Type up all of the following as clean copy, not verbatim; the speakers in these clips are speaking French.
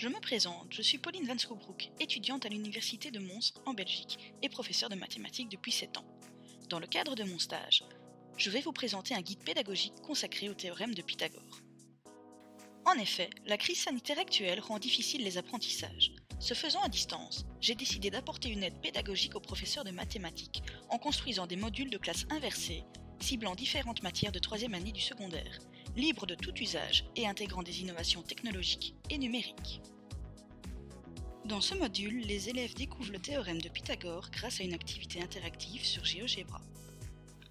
Je me présente, je suis Pauline Van Scoebroek, étudiante à l'Université de Mons en Belgique et professeure de mathématiques depuis 7 ans. Dans le cadre de mon stage, je vais vous présenter un guide pédagogique consacré au théorème de Pythagore. En effet, la crise sanitaire actuelle rend difficile les apprentissages. Ce faisant à distance, j'ai décidé d'apporter une aide pédagogique aux professeurs de mathématiques en construisant des modules de classe inversée, ciblant différentes matières de 3e année du secondaire, libres de tout usage et intégrant des innovations technologiques et numériques. Dans ce module, les élèves découvrent le théorème de Pythagore grâce à une activité interactive sur GeoGebra.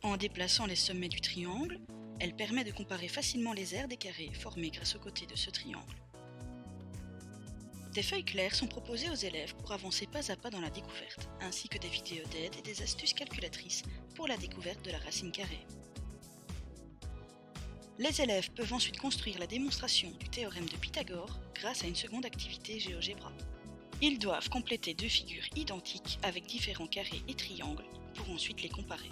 En déplaçant les sommets du triangle, elle permet de comparer facilement les aires des carrés formés grâce aux côtés de ce triangle. Des feuilles claires sont proposées aux élèves pour avancer pas à pas dans la découverte, ainsi que des vidéos d'aide et des astuces calculatrices pour la découverte de la racine carrée. Les élèves peuvent ensuite construire la démonstration du théorème de Pythagore grâce à une seconde activité GeoGebra. Ils doivent compléter 2 figures identiques avec différents carrés et triangles pour ensuite les comparer.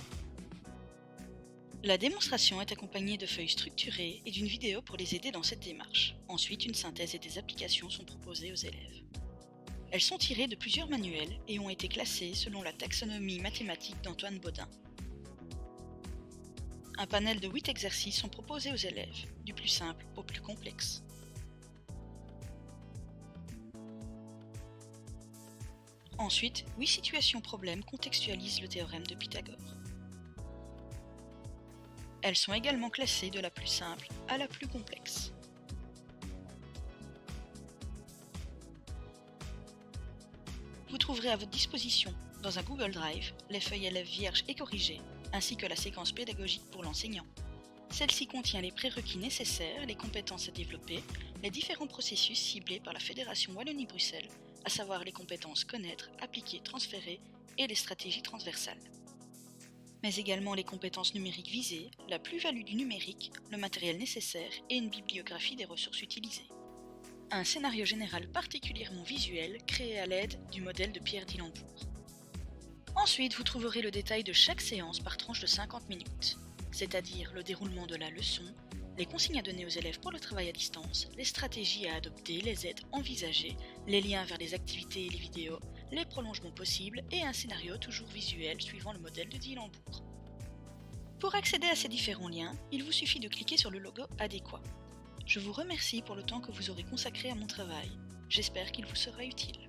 La démonstration est accompagnée de feuilles structurées et d'une vidéo pour les aider dans cette démarche. Ensuite, une synthèse et des applications sont proposées aux élèves. Elles sont tirées de plusieurs manuels et ont été classées selon la taxonomie mathématique d'Antoine Baudin. Un panel de 8 exercices sont proposés aux élèves, du plus simple au plus complexe. Ensuite, 8 situations problèmes contextualisent le théorème de Pythagore. Elles sont également classées de la plus simple à la plus complexe. Vous trouverez à votre disposition, dans un Google Drive, les feuilles élèves vierges et corrigées, ainsi que la séquence pédagogique pour l'enseignant. Celle-ci contient les prérequis nécessaires, les compétences à développer, les différents processus ciblés par la Fédération Wallonie-Bruxelles, à savoir les compétences connaître, appliquer, transférer et les stratégies transversales. Mais également les compétences numériques visées, la plus-value du numérique, le matériel nécessaire et une bibliographie des ressources utilisées. Un scénario général particulièrement visuel créé à l'aide du modèle de Pierre Dillenbourg. Ensuite, vous trouverez le détail de chaque séance par tranche de 50 minutes, c'est-à-dire le déroulement de la leçon, les consignes à donner aux élèves pour le travail à distance, les stratégies à adopter, les aides envisagées, les liens vers les activités et les vidéos, les prolongements possibles et un scénario toujours visuel suivant le modèle de Dillenbourg. Pour accéder à ces différents liens, il vous suffit de cliquer sur le logo adéquat. Je vous remercie pour le temps que vous aurez consacré à mon travail. J'espère qu'il vous sera utile.